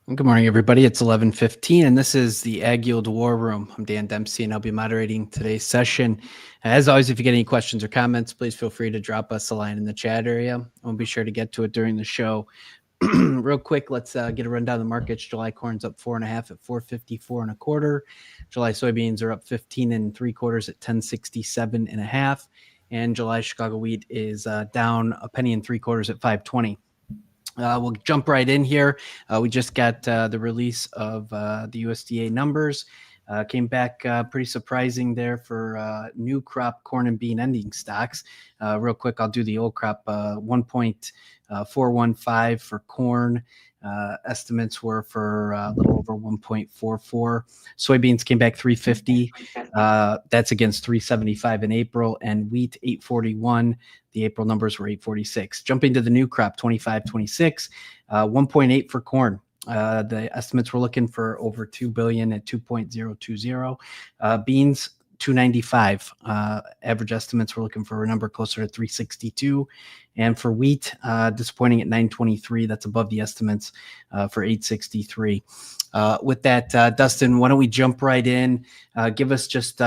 Good morning, everybody. It's 11:15, and this is the AgYield War Room. I'm Dan Dempsey, and I'll be moderating today's session. As always, if you get any questions or comments, please feel free to drop us a line in the chat area. I'll be sure to get to it during the show. Real quick, let's get a rundown of the markets. July corn's up 4.5 at 454.25. July soybeans are up 15.75 at 1067.5, and July Chicago wheat is down a penny and 3/4 at 520. We'll jump right in here. We just got the release of the USDA numbers. Came back pretty surprising there for new crop corn and bean ending stocks. Real quick, I'll do the old crop. 1.415 for corn. Estimates were for a little over 1.44. Soybeans came back 350. That's against 375 in April, and wheat 841. The April numbers were 846. Jumping to the new crop, 25-26, 1.8 for corn. The estimates were looking for over 2 billion at 2.020. Beans 295. Average estimates were looking for a number closer to 362. And for wheat, disappointing at 923. That's above the estimates for 863. With that, Dustin, why don't we jump right in? Give us just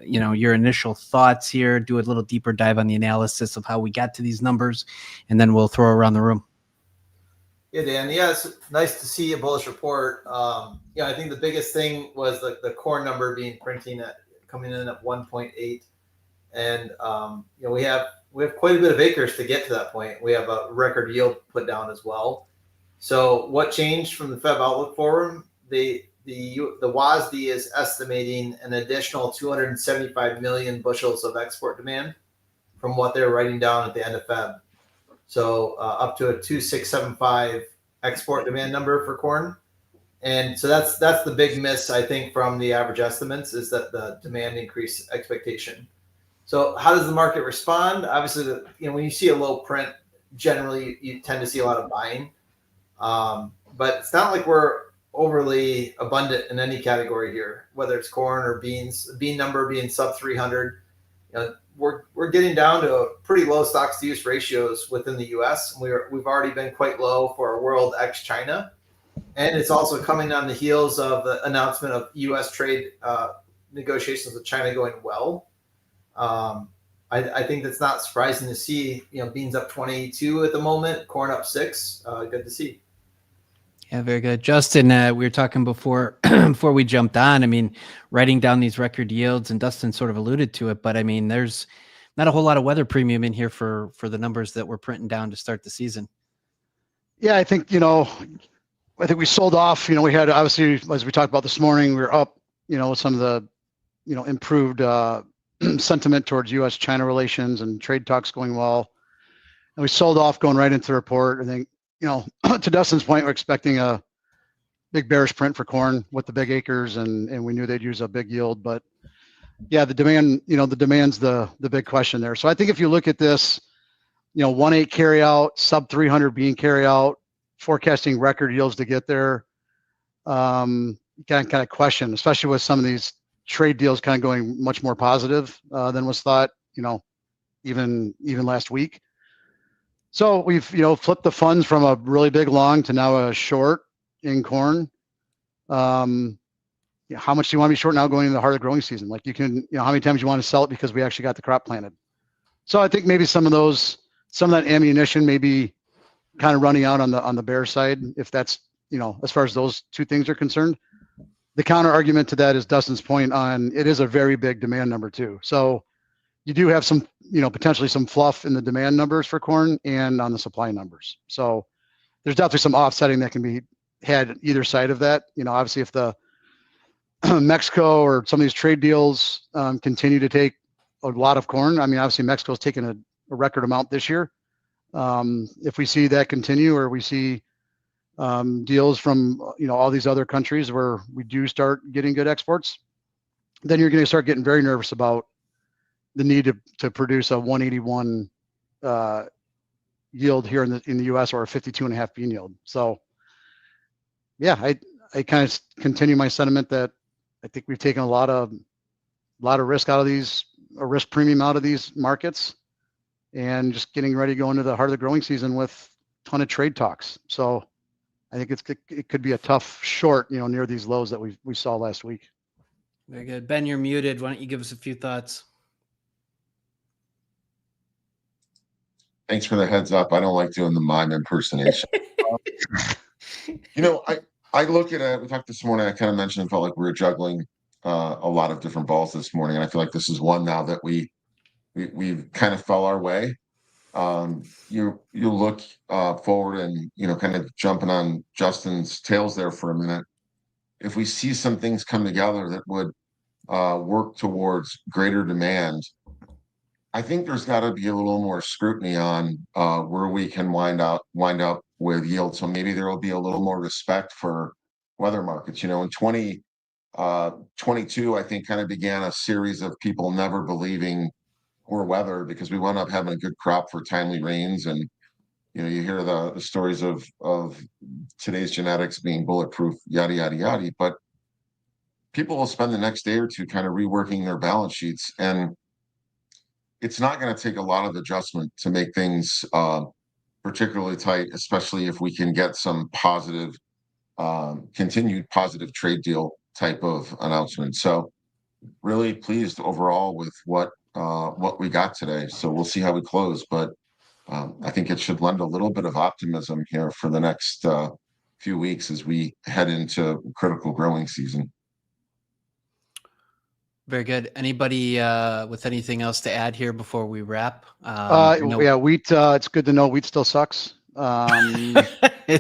your initial thoughts here, do a little deeper dive on the analysis of how we got to these numbers, and then we'll throw around the room. Yeah, Dan. Yeah, it's nice to see a bullish report. I think the biggest thing was the corn number coming in at 1.8, and we have quite a bit of acres to get to that point. We have a record yield put down as well. So what changed from the Fed Outlook Forum? The WASDE is estimating an additional 275 million bushels of export demand from what they're writing down at the end of Feb. So up to a 2,675 export demand number for corn. And so that's the big miss, I think, from the average estimates, is that the demand increase expectation. So how does the market respond? Obviously, when you see a low print, generally you tend to see a lot of buying. But it's not like we're overly abundant in any category here, whether it's corn or beans. The bean number being sub 300, we're getting down to a pretty low stocks to use ratios within the U.S. We've already been quite low for a world ex China, and it's also coming on the heels of the announcement of U.S. trade negotiations with China going well. I think that's not surprising to see. Beans up 22 at the moment, corn up 6. Good to see. Yeah, very good. Justin, we were talking before we jumped on. I mean, writing down these record yields, and Dustin sort of alluded to it, but I mean, there's not a whole lot of weather premium in here for the numbers that we're printing down to start the season. Yeah, I think, we sold off. We had, obviously, as we talked about this morning, we were up, some of the, improved sentiment towards U.S.-China relations and trade talks going well. And we sold off going right into the report. I think, to Dustin's point, we're expecting a big bearish print for corn with the big acres, and we knew they'd use a big yield. But yeah, the demand, the demand's the big question there. So I think if you look at this, 1.8 carry out, sub 300 bean carry out, forecasting record yields to get there, you kind of question, especially with some of these trade deals kind of going much more positive than was thought, even last week. So we've, flipped the funds from a really big long to now a short in corn. How much do you want to be short now going into the heart of the growing season? Like you can, how many times you want to sell it because we actually got the crop planted. So I think maybe some of that ammunition may be kind of running out on the bear side, if that's, as far as those two things are concerned. The counter argument to that is Dustin's point on it is a very big demand number too. So you do have some, potentially some fluff in the demand numbers for corn and on the supply numbers. So there's definitely some offsetting that can be had either side of that. Obviously if the Mexico or some of these trade deals continue to take a lot of corn, I mean, obviously Mexico's taken a record amount this year. If we see that continue, or we see deals from, all these other countries where we do start getting good exports, then you're going to start getting very nervous about the need to produce a 181 yield here in the U.S. or a 52.5 bean yield. So, yeah, I kind of continue my sentiment that I think we've taken a lot of risk out of these, a risk premium out of these markets, and just getting ready to go into the heart of the growing season with a ton of trade talks. So, I think it could be a tough short, near these lows that we saw last week. Very good. Ben, you're muted. Why don't you give us a few thoughts? Thanks for the heads up. I don't like doing the mime impersonation. I look at it. We talked this morning. I kind of mentioned, felt like we were juggling a lot of different balls this morning, and I feel like this is one now that we've kind of fell our way. You look forward and kind of jumping on Justin's tails there for a minute. If we see some things come together that would work towards greater demand, I think there's got to be a little more scrutiny on where we can wind up with yield. So maybe there will be a little more respect for weather markets. In 2022, I think kind of began a series of people never believing poor weather because we wound up having a good crop for timely rains. And you hear the stories of today's genetics being bulletproof, yada yada yada. But people will spend the next day or two kind of reworking their balance sheets, and it's not going to take a lot of adjustment to make things particularly tight, especially if we can get some positive, continued positive trade deal type of announcement. So really pleased overall with what we got today. So we'll see how we close, but I think it should lend a little bit of optimism here for the next few weeks as we head into critical growing season. Very good. Anybody with anything else to add here before we wrap? Yeah, wheat. It's good to know wheat still sucks.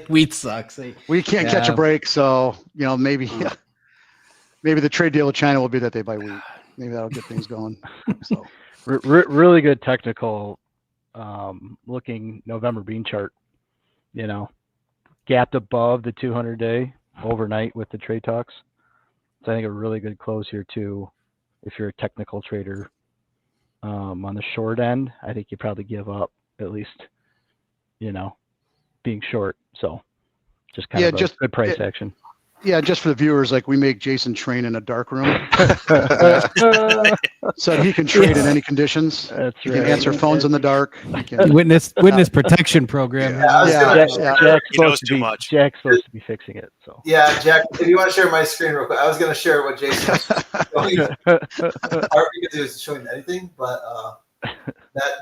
Wheat sucks. We can't catch a break, so maybe the trade deal with China will be that they buy wheat. Maybe that'll get things going. So really good technical looking November bean chart. Gapped above the 200-day overnight with the trade talks. So I think a really good close here too. If you're a technical trader on the short end, I think you probably give up at least, being short. So just kind of a good price action. Yeah, just for the viewers, like we make Jason train in a dark room, so he can trade in any conditions. That's he right. can answer phones in the dark. Witness protection program. Jack's He knows too much. Jack's supposed to be fixing it. So Yeah, Jack, if you want to share my screen real quick, I was going to share what Jason was showing. Hard because he was showing anything, but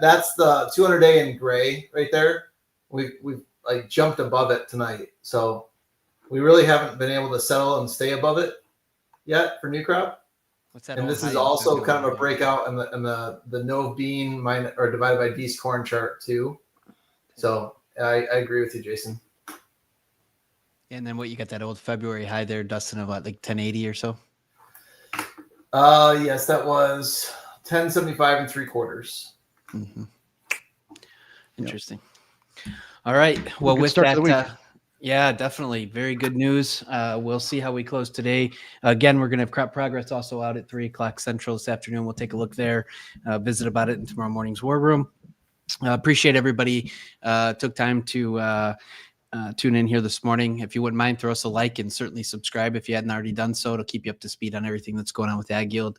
that's the 200-day in gray right there. We've like jumped above it tonight, so we really haven't been able to settle and stay above it yet for new crop. What's that? And this is also kind of a breakout in the no bean or divided by beast corn chart too. So I agree with you, Jason. And then what, you got that old February high there, Dustin, of what, like 1080 or so? Yes, that was 1075 3/4. Mm-hmm. Interesting. All right. Well, with that, yeah, definitely. Very good news. We'll see how we close today. Again, we're going to have crop progress also out at 3:00 Central this afternoon. We'll take a look there, visit about it in tomorrow morning's War Room. Appreciate everybody took time to tune in here this morning. If you wouldn't mind, throw us a like and certainly subscribe if you hadn't already done so. It'll keep you up to speed on everything that's going on with AgYield.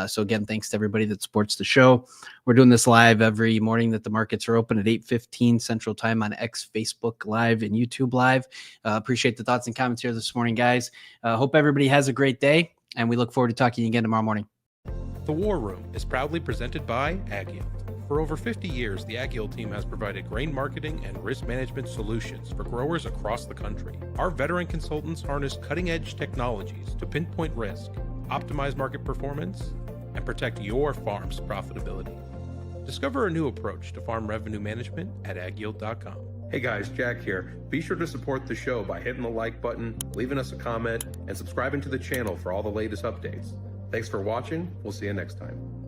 So again, thanks to everybody that supports the show. We're doing this live every morning that the markets are open at 8:15 Central Time on X, Facebook Live, and YouTube Live. Appreciate the thoughts and comments here this morning, guys. Hope everybody has a great day, and we look forward to talking again tomorrow morning. The War Room is proudly presented by AgYield. For over 50 years, the AgYield team has provided grain marketing and risk management solutions for growers across the country. Our veteran consultants harness cutting-edge technologies to pinpoint risk, optimize market performance, and protect your farm's profitability. Discover a new approach to farm revenue management at agyield.com. Hey guys, Jack here. Be sure to support the show by hitting the like button, leaving us a comment, and subscribing to the channel for all the latest updates. Thanks for watching. We'll see you next time.